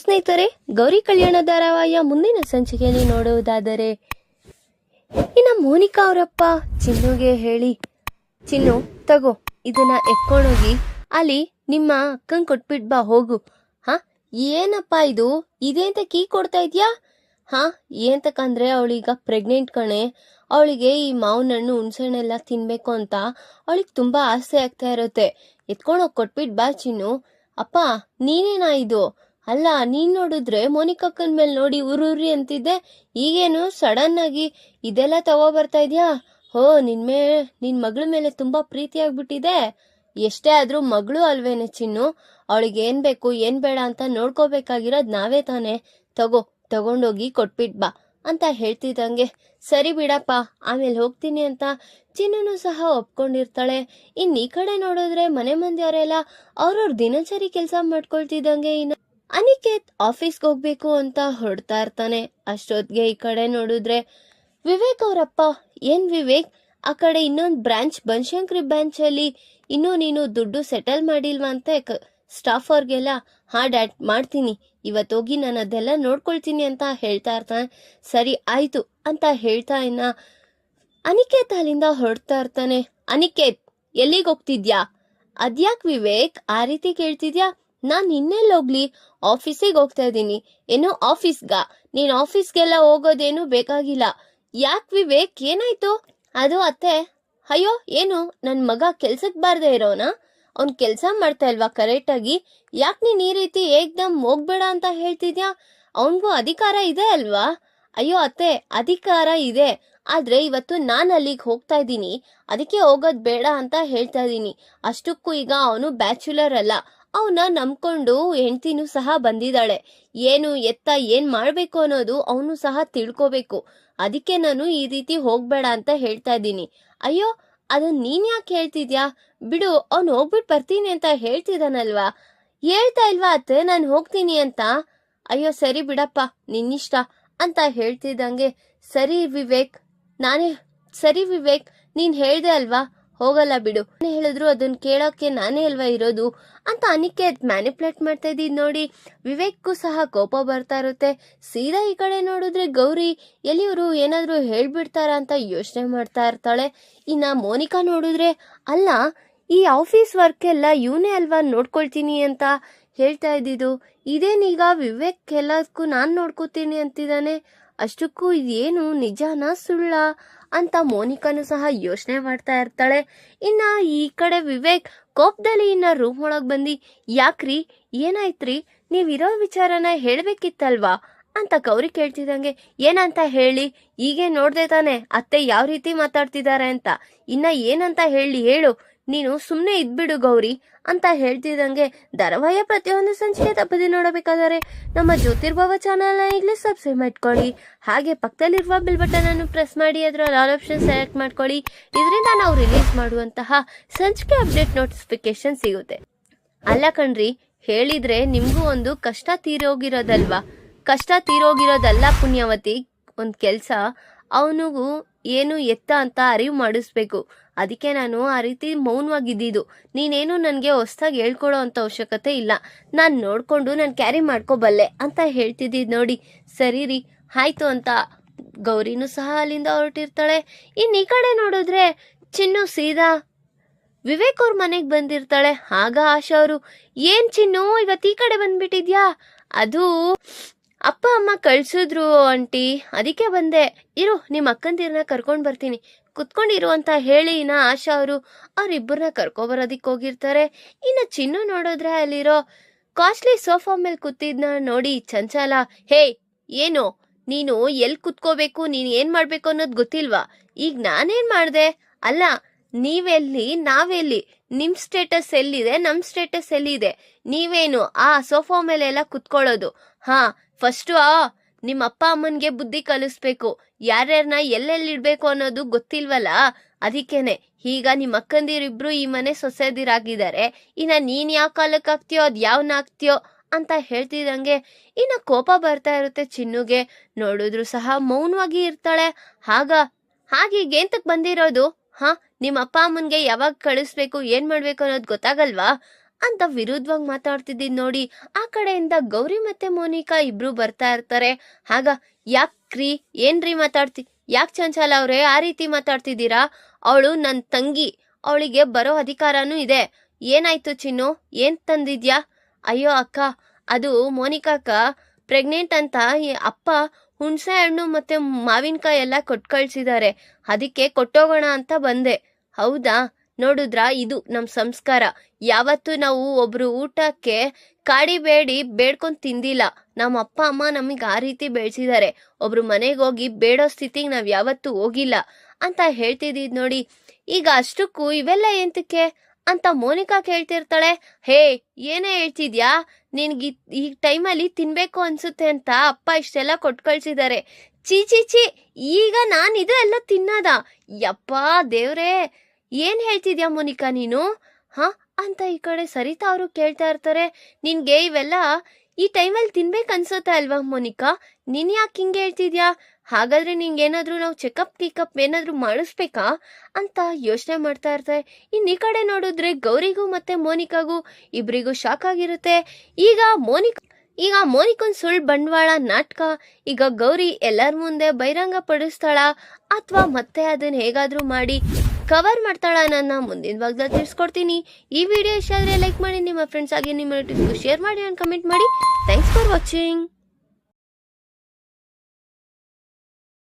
ಸ್ನೇಹಿತರೆ, ಗೌರಿ ಕಲ್ಯಾಣ ಧಾರಾವಾಹಿಯ ಮುಂದಿನ ಸಂಚಿಕೆಯಲ್ಲಿ ನೋಡುವುದಾದರೆ, ಇನ್ನು ಮೋನಿಕಾ ಅವರಪ್ಪ ಚಿನ್ನುಗೆ ಹೇಳಿ, ಚಿನ್ನು ತಗೋ ಇದನ್ನ ಎತ್ಕೊಂಡೋಗಿ ಅಲ್ಲಿ ನಿಮ್ಮ ಅಕ್ಕಂಗೆ ಕೊಟ್ಬಿಟ್ ಬಾ ಹೋಗು. ಹಾ, ಏನಪ್ಪ ಇದು, ಇದೇ ಅಂತ ಕೀ ಕೊಡ್ತಾ ಇದ್ಯಾ? ಹಾ, ಏಂತಕಂದ್ರೆ ಅವಳೀಗ ಪ್ರೆಗ್ನೆಂಟ್ ಕಣೆ. ಅವಳಿಗೆ ಈ ಮಾವಿನ ಹಣ್ಣು ಹುಣ್ಸೆಹಣ್ಣೆಲ್ಲ ತಿನ್ಬೇಕು ಅಂತ ಅವಳಿಗೆ ತುಂಬಾ ಆಸೆ ಆಗ್ತಾ ಇರುತ್ತೆ. ಎತ್ಕೊಂಡೋಗಿ ಕೊಟ್ಬಿಟ್ ಬಾ ಚಿನ್ನು. ಅಪ್ಪ, ನೀನೇನಾ ಇದು? ಅಲ್ಲ, ನೀನ್ ನೋಡಿದ್ರೆ ಮೋನಿಕಕ್ಕನ ಮೇಲೆ ನೋಡಿ ಉರಿ ಅಂತಿದ್ದೆ, ಈಗೇನು ಸಡನ್ ಆಗಿ ಇದೆಲ್ಲ ಬರ್ತಾ ಇದ್ಯಾ? ಹೋ, ನಿನ್ ಮಗಳ ಮೇಲೆ ತುಂಬಾ ಪ್ರೀತಿ ಆಗ್ಬಿಟ್ಟಿದೆ. ಎಷ್ಟೇ ಆದ್ರೂ ಮಗಳು ಅಲ್ವೇನೆ ಚಿನ್ನು, ಅವಳಿಗೆ ಏನ್ ಬೇಕು ಏನ್ ಬೇಡ ಅಂತ ನೋಡ್ಕೋಬೇಕಾಗಿರೋದ್ ನಾವೇ ತಾನೆ. ತಗೊಂಡೋಗಿ ಕೊಟ್ಬಿಟ್ ಬಾ ಅಂತ ಹೇಳ್ತಿದ್ದಂಗೆ, ಸರಿ ಬಿಡಪ್ಪ ಆಮೇಲೆ ಹೋಗ್ತೀನಿ ಅಂತ ಚಿನ್ನೂ ಸಹ ಒಪ್ಕೊಂಡಿರ್ತಾಳೆ. ಈ ಕಡೆ ನೋಡಿದ್ರೆ ಮನೆ ಮಂದಿಯವರೆಲ್ಲ ಅವ್ರವ್ರ ದಿನಚರಿ ಕೆಲಸ ಮಾಡ್ಕೊಳ್ತಿದ್ದಂಗೆ ಅನಿಕೇತ್ ಆಫೀಸ್ಗೆ ಹೋಗ್ಬೇಕು ಅಂತ ಹೊರಡ್ತಾ ಇರ್ತಾನೆ. ಅಷ್ಟೊತ್ತಿಗೆ ಈ ಕಡೆ ನೋಡಿದ್ರೆ ವಿವೇಕ್ ಅವರಪ್ಪ, ಏನ್ ವಿವೇಕ್, ಆ ಕಡೆ ಇನ್ನೊಂದು ಬ್ರಾಂಚ್ ಬನಶಂಕರಿ ಬ್ರಾಂಚ್ ಅಲ್ಲಿ ಇನ್ನೂ ನೀನು ದುಡ್ಡು ಸೆಟಲ್ ಮಾಡಿಲ್ವಂತೆ ಸ್ಟಾಫ್ ಅವ್ರಿಗೆಲ್ಲ? ಹಾ ಡ್ಯಾಡ್, ಮಾಡ್ತೀನಿ, ಇವತ್ತೋಗಿ ನಾನು ಅದೆಲ್ಲ ನೋಡ್ಕೊಳ್ತೀನಿ ಅಂತ ಹೇಳ್ತಾ ಇರ್ತಾನೆ. ಸರಿ ಆಯ್ತು ಅಂತ ಹೇಳ್ತಾ ಅನಿಕೇತ್ ಅಲ್ಲಿಂದ ಹೊರಡ್ತಾ ಇರ್ತಾನೆ. ಅನಿಕೇತ್, ಎಲ್ಲಿಗೆ ಹೋಗ್ತಿದ್ಯಾ? ಅದ್ಯಾಕ್ ವಿವೇಕ್ ಆ ರೀತಿ ಕೇಳ್ತಿದ್ಯಾ? ನಾನ್ ಇನ್ನೆಲ್ಲಿ ಹೋಗ್ಲಿ, ಆಫೀಸಿಗೆ ಹೋಗ್ತಾ ಇದ್ದೀನಿ. ಏನೋ ಆಫೀಸ್ಗ? ನೀನ್ ಆಫೀಸ್ಗೆಲ್ಲ ಹೋಗೋದೇನು ಬೇಕಾಗಿಲ್ಲ. ಯಾಕ್ ವಿವೇಕ್, ಏನಾಯ್ತು? ಅದು ಅತ್ತೆ, ಅಯ್ಯೋ ಏನು ನನ್ ಮಗ ಕೆಲ್ಸಕ್ ಬಾರ್ದೇ ಇರೋನಾ? ಅವ್ನ್ ಕೆಲ್ಸ ಮಾಡ್ತಾ ಇಲ್ವಾ ಕರೆಕ್ಟ್ ಆಗಿ? ಯಾಕ್ ನೀನ್ ಈ ರೀತಿ ಏಕ್ದಮ್ ಹೋಗ್ಬೇಡ ಅಂತ ಹೇಳ್ತಿದ್ಯಾ? ಅವನ್ಗೂ ಅಧಿಕಾರ ಇದೆ ಅಲ್ವಾ? ಅಯ್ಯೋ ಅತ್ತೆ, ಅಧಿಕಾರ ಇದೆ, ಆದ್ರೆ ಇವತ್ತು ನಾನ್ ಅಲ್ಲಿಗೆ ಹೋಗ್ತಾ ಇದ್ದೀನಿ, ಅದಕ್ಕೆ ಹೋಗೋದ್ ಬೇಡ ಅಂತ ಹೇಳ್ತಾ ಇದ್ದೀನಿ. ಅಷ್ಟಕ್ಕೂ ಈಗ ಅವನು ಬ್ಯಾಚುಲರ್ ಅಲ್ಲ, ಅವನ ನಂಬ್ಕೊಂಡು ಹೆಂಡ್ತಿನೂ ಸಹ ಬಂದಿದ್ದಾಳೆ. ಏನು ಎತ್ತ ಏನ್ ಮಾಡ್ಬೇಕು ಅನ್ನೋದು ಅವನು ಸಹ ತಿಳ್ಕೋಬೇಕು. ಅದಕ್ಕೆ ನಾನು ಈ ರೀತಿ ಹೋಗ್ಬೇಡ ಅಂತ ಹೇಳ್ತಾ ಇದ್ದೀನಿ. ಅಯ್ಯೋ, ಅದನ್ನ ನೀನ್ ಯಾಕೆ ಹೇಳ್ತಿದ್ಯಾ? ಬಿಡು, ಅವ್ನು ಹೋಗ್ಬಿಟ್ಟು ಬರ್ತೀನಿ ಅಂತ ಹೇಳ್ತಿದ್ದಾನಲ್ವಾ? ಹೇಳ್ತಾ ಇಲ್ವಾ ಅತ್ತೆ ನಾನು ಹೋಗ್ತೀನಿ ಅಂತ? ಅಯ್ಯೋ ಸರಿ ಬಿಡಪ್ಪ, ನಿನ್ನಿಷ್ಟ ಅಂತ ಹೇಳ್ತಿದ್ದಂಗೆ, ಸರಿ ವಿವೇಕ್, ನೀನ್ ಹೇಳ್ದೆ ಅಲ್ವಾ, ಹೋಗಲ್ಲ ಬಿಡು, ಹೇಳಿದ್ರು ಅದನ್ನ ಕೇಳೋಕೆ ನಾನೇ ಅಲ್ವಾ ಇರೋದು ಅಂತ ಅನಿಕೇತ್ ಮ್ಯಾನಿಪ್ಯುಲೇಟ್ ಮಾಡ್ತಾ ಇದ್ದಿದ್ ನೋಡಿ ವಿವೇಕ್ಗೂ ಸಹ ಕೋಪ ಬರ್ತಾ ಇರುತ್ತೆ. ಸೀದಾ ಈ ಕಡೆ ನೋಡಿದ್ರೆ ಗೌರಿ ಎಲ್ಲಿಯವರು ಏನಾದ್ರು ಹೇಳ್ಬಿಡ್ತಾರ ಅಂತ ಯೋಚನೆ ಮಾಡ್ತಾ ಇರ್ತಾಳೆ. ಮೋನಿಕಾ ನೋಡಿದ್ರೆ, ಅಲ್ಲ ಈ ಆಫೀಸ್ ವರ್ಕ್ ಎಲ್ಲ ಇವನೇ ಅಲ್ವಾ ನೋಡ್ಕೊಳ್ತೀನಿ ಅಂತ ಹೇಳ್ತಾ ಇದ್ದಿದ್ದು, ಇದೇನೀಗ ವಿವೇಕ್ ಎಲ್ಲದಕ್ಕೂ ನಾನ್ ನೋಡ್ಕೋತೀನಿ ಅಂತಿದ್ದಾನೆ. ಅಷ್ಟಕ್ಕೂ ಇದೇನು ನಿಜಾನಾ ಸುಳ್ಳ ಅಂತ ಮೋನಿಕಾನು ಸಹ ಯೋಚನೆ ಮಾಡ್ತಾ ಇರ್ತಾಳೆ. ಈ ಕಡೆ ವಿವೇಕ್ ಕೋಪದಲ್ಲಿ ರೂಮ್ ಒಳಗ್ ಬಂದಿ, ಯಾಕ್ರಿ, ಏನಾಯ್ತ್ರಿ, ನೀವಿರೋ ವಿಚಾರನ ಹೇಳ್ಬೇಕಿತ್ತಲ್ವಾ ಅಂತ ಗೌರಿ ಕೇಳ್ತಿದಂಗೆ, ಏನಂತ ಹೇಳಿ? ಹೀಗೆ ನೋಡ್ದೆ ತಾನೆ ಅತ್ತೆ ಯಾವ ರೀತಿ ಮಾತಾಡ್ತಿದ್ದಾರೆ ಅಂತ, ಏನಂತ ಹೇಳು, ನೀನು ಸುಮ್ನೆ ಇದ್ಬಿಡು ಗೌರಿ ಅಂತ ಹೇಳ್ತಿದಂಗೆ, ಧಾರಾವಾಹಿಯ ಪ್ರತಿಯೊಂದು ಸಂಚಿಕೆ ತಪ್ಪದೆ ನೋಡಬೇಕಾದರೆ ನಮ್ಮ ಜ್ಯೋತಿರ್ಭವ ಚಾನಲ್ನ ಈಗಲೇ ಸಬ್ಸ್ಕ್ರೈಬ್ ಮಾಡ್ಕೊಳ್ಳಿ. ಹಾಗೆ ಪಕ್ಕದಲ್ಲಿರುವ ಬೆಲ್ ಬಟನ್ ಅನ್ನು ಪ್ರೆಸ್ ಮಾಡಿ ಅದರ ಆಲ್ ಆಪ್ಷನ್ ಸೆಲೆಕ್ಟ್ ಮಾಡ್ಕೊಳ್ಳಿ. ಇದರಿಂದ ನಾವು ರಿಲೀಸ್ ಮಾಡುವಂತಹ ಸಂಚಿಕೆ ಅಪ್ಡೇಟ್ ನೋಟಿಫಿಕೇಶನ್ ಸಿಗುತ್ತೆ. ಅಲ್ಲ ಕಣ್ರಿ, ಹೇಳಿದ್ರೆ ನಿಮ್ಗೂ ಒಂದು ಕಷ್ಟ ತೀರೋಗಿರೋದಲ್ವಾ? ಕಷ್ಟ ತೀರೋಗಿರೋದಲ್ಲ ಪುಣ್ಯವತಿ, ಒಂದ್ ಕೆಲ್ಸ ಅವನಿಗೂ ಏನು ಎತ್ತ ಅಂತ ಅರಿವು ಮಾಡಿಸ್ಬೇಕು. ಅದಕ್ಕೆ ನಾನು ಆ ರೀತಿ ಮೌನವಾಗಿದ್ದು. ನೀನೇನು ನನಗೆ ಹೊಸದಾಗಿ ಹೇಳ್ಕೊಡೋ ಅಂತ ಅವಶ್ಯಕತೆ ಇಲ್ಲ, ನಾನು ನೋಡ್ಕೊಂಡು ನಾನು ಕ್ಯಾರಿ ಮಾಡ್ಕೋಬಲ್ಲೆ ಅಂತ ಹೇಳ್ತಿದ್ದಿದ್ ನೋಡಿ. ಸರಿ ರೀ, ಆಯ್ತು ಅಂತ ಗೌರಿನೂ ಸಹ ಅಲ್ಲಿಂದ ಹೊರಟಿರ್ತಾಳೆ. ಈ ಕಡೆ ನೋಡಿದ್ರೆ ಚಿನ್ನು ಸೀದಾ ವಿವೇಕ್ ಅವ್ರ ಮನೆಗೆ ಬಂದಿರ್ತಾಳೆ. ಆಗ ಆಶಾ ಅವರು, ಏನ್ ಚಿನ್ನು ಇವತ್ತು ಈ ಕಡೆ ಬಂದ್ಬಿಟ್ಟಿದ್ಯಾ? ಅದು ಅಪ್ಪ ಅಮ್ಮ ಕಳ್ಸಿದ್ರು ಆಂಟಿ, ಅದಕ್ಕೆ ಬಂದೆ. ಇರು, ನಿಮ್ಮ ಅಕ್ಕಂದಿರನ್ನ ಕರ್ಕೊಂಡ್ ಬರ್ತೀನಿ, ಕುತ್ಕೊಂಡಿರು ಅಂತ ಹೇಳಿ ಆಶಾ ಅವರು ಅವ್ರಿಬ್ಬರನ್ನ ಕರ್ಕೊಬರೋದಿಕ್ ಹೋಗಿರ್ತಾರೆ. ಚಿನ್ನು ನೋಡಿದ್ರೆ ಅಲ್ಲಿರೋ ಕಾಸ್ಟ್ಲಿ ಸೋಫಾ ಮೇಲೆ ಕೂತಿದ್ನ ನೋಡಿ ಚಂಚಲ, ಹೇ ಏನು ನೀನು ಎಲ್ ಕುತ್ಕೋಬೇಕು, ನೀನ್ ಏನ್ ಮಾಡ್ಬೇಕು ಅನ್ನೋದು ಗೊತ್ತಿಲ್ವಾ? ಈಗ ನಾನೇನ್ ಮಾಡ್ದೆ? ಅಲ್ಲ, ನೀವೆಲ್ಲಿ ನಾವೆಲ್ಲಿ, ನಿಮ್ ಸ್ಟೇಟಸ್ ಎಲ್ಲಿದೆ, ನಮ್ ಸ್ಟೇಟಸ್ ಎಲ್ಲಿದೆ? ನೀವೇನು ಆ ಸೋಫಾ ಮೇಲೆ ಎಲ್ಲ ಕುತ್ಕೊಳ್ಳೋದು? ಹಾ, ಫಸ್ಟು ನಿಮ್ಮ ಅಪ್ಪ ಅಮ್ಮನ್ಗೆ ಬುದ್ಧಿ ಕಲಿಸ್ಬೇಕು. ಯಾರ್ಯಾರನ್ನ ಎಲ್ಲೆಲ್ಲಿಡ್ಬೇಕು ಅನ್ನೋದು ಗೊತ್ತಿಲ್ವಲ್ಲ, ಅದಕ್ಕೇನೆ ಈಗ ನಿಮ್ಮ ಅಕ್ಕಂದಿರಿಬ್ರು ಈ ಮನೆ ಸೊಸೆದಿರಾಗಿದ್ದಾರೆ. ನೀನ್ ಯಾವ ಕಾಲಕ್ಕೆ ಆಗ್ತೀಯೋ ಅದ್ ಯಾವನಾಗ್ತೀಯೋ ಅಂತ ಹೇಳ್ತಿದಂಗೆ ಕೋಪ ಬರ್ತಾ ಇರುತ್ತೆ ಚಿನ್ನುಗೆ. ನೋಡಿದ್ರು ಸಹ ಮೌನವಾಗಿ ಇರ್ತಾಳೆ. ಹಾಗೀಗ ಎಂತಕ್ ಬಂದಿರೋದು? ಹಾ, ನಿಮ್ಮ ಅಪ್ಪ ಅಮ್ಮನ್ಗೆ ಯಾವಾಗ ಕಳಿಸ್ಬೇಕು ಏನ್ ಮಾಡ್ಬೇಕು ಅನ್ನೋದು ಗೊತ್ತಾಗಲ್ವಾ ಅಂತ ವಿರುದ್ಧವಾಗಿ ಮಾತಾಡ್ತಿದ್ದಿದ್ ನೋಡಿ ಆ ಕಡೆಯಿಂದ ಗೌರಿ ಮತ್ತೆ ಮೋನಿಕಾ ಇಬ್ರು ಬರ್ತಾ ಇರ್ತಾರೆ. ಆಗ ಯಾಕ್ರಿ ಏನ್ರಿ ಯಾಕ್ ಚಂಚಲ ಅವ್ರೆ ಆ ರೀತಿ ಮಾತಾಡ್ತಿದ್ದೀರಾ? ಅವಳು ನನ್ ತಂಗಿ, ಅವಳಿಗೆ ಬರೋ ಅಧಿಕಾರನೂ ಇದೆ. ಏನಾಯ್ತು ಚಿನ್ನು, ಏನ್ ತಂದಿದ್ಯಾ? ಅಯ್ಯೋ ಅಕ್ಕ, ಅದು ಮೋನಿಕಾಕ ಪ್ರೆಗ್ನೆಂಟ್ ಅಂತ ಅಪ್ಪ ಹುಣಸೆ ಹಣ್ಣು ಮತ್ತೆ ಮಾವಿನಕಾಯಿ ಎಲ್ಲ ಕೊಟ್ಟು ಕಳ್ಸಿದ್ದಾರೆ, ಅದಕ್ಕೆ ಕೊಟ್ಟೋಗೋಣ ಅಂತ ಬಂದೆ. ಹೌದಾ? ನೋಡಿದ್ರಾ, ಇದು ನಮ್ ಸಂಸ್ಕಾರ. ಯಾವತ್ತು ನಾವು ಒಬ್ರು ಊಟಕ್ಕೆ ಕಾಡಿಬೇಡಿ ಬೇಡ್ಕೊಂಡ್ ತಿಂದಿಲ್ಲ. ನಮ್ಮ ಅಪ್ಪ ಅಮ್ಮ ನಮಗ್ ಆ ರೀತಿ ಬೆಳೆಸಿದ್ದಾರೆ. ಒಬ್ರು ಮನೆಗೆ ಹೋಗಿ ಬೇಡೋ ಸ್ಥಿತಿಗೆ ನಾವ್ ಯಾವತ್ತೂ ಹೋಗಿಲ್ಲ ಅಂತ ಹೇಳ್ತಿದ್ದೀದ್ ನೋಡಿ. ಈಗ ಅಷ್ಟಕ್ಕೂ ಇವೆಲ್ಲ ಎಂತಕ್ಕೆ ಅಂತ ಮೋನಿಕಾ ಕೇಳ್ತಿರ್ತಾಳೆ. ಹೇ, ಏನೇ ಹೇಳ್ತಿದ್ಯಾ? ನಿನ್ಗೆ ಈ ಟೈಮಲ್ಲಿ ತಿನ್ಬೇಕು ಅನ್ಸುತ್ತೆ ಅಂತ ಅಪ್ಪ ಇಷ್ಟೆಲ್ಲ ಕೊಟ್ಟು ಕಳ್ಸಿದ್ದಾರೆ. ಚೀ, ಈಗ ನಾನು ಇದು ಎಲ್ಲ ತಿನ್ನದ? ಯಪ್ಪಾ ದೇವ್ರೇ, ಏನ್ ಹೇಳ್ತಿದ್ಯಾ ಮೋನಿಕಾ ನೀನು? ಅಂತ ಈ ಕಡೆ ಸರಿತಾ ಅವರು ಕೇಳ್ತಾ ಇರ್ತಾರೆ. ನಿನ್ಗೆ ಇವೆಲ್ಲ ಈ ಟೈಮಲ್ಲಿ ತಿನ್ಬೇಕು ಅನ್ಸುತ್ತೆ ಅಲ್ವಾ ಮೋನಿಕಾ? ನೀನ್ ಯಾಕೆ ಹಿಂಗೆ ಹೇಳ್ತಿದ್ಯಾ? ಹಾಗಾದ್ರೆ ನಿಂಗೇನಾದ್ರೂ ನಾವು ಚೆಕಪ್ ಏನಾದ್ರೂ ಮಾಡಿಸ್ಬೇಕಾ ಅಂತ ಯೋಚನೆ ಮಾಡ್ತಾ ಇರ್ತಾರೆ. ಇನ್ನು ಈ ಕಡೆ ನೋಡಿದ್ರೆ ಗೌರಿಗೂ ಮತ್ತೆ ಮೋನಿಕಾಗೂ ಇಬ್ರಿಗೂ ಶಾಕ್ ಆಗಿರುತ್ತೆ. ಈಗ ಮೋನಿಕನ್ ಸುಳ್ಳು ಬಂಡವಾಳ ನಾಟಕ ಈಗ ಗೌರಿ ಎಲ್ಲರ ಮುಂದೆ ಬಹಿರಂಗ ಪಡಿಸ್ತಾಳ ಅಥವಾ ಮತ್ತೆ ಅದನ್ನ ಹೇಗಾದ್ರೂ ಮಾಡಿ ಕವರ್ ಮಾಡ್ತಾಳ ನನ್ನ ಮುಂದಿನ ಭಾಗದಲ್ಲಿ ತಿಳಿಸ್ಕೊಡ್ತೀನಿ. ಈ ವಿಡಿಯೋ ಇಷ್ಟ ಆದ್ರೆ ಲೈಕ್ ಮಾಡಿ, ನಿಮ್ಮ ಫ್ರೆಂಡ್ಸ್ ಆಗಿ ನಿಮ್ಮ ರಿಲೇಟಿವ್ಸ್ಗೂ ಶೇರ್ ಮಾಡಿ ಅಂಡ್ ಕಮೆಂಟ್ ಮಾಡಿ. Thanks for watching.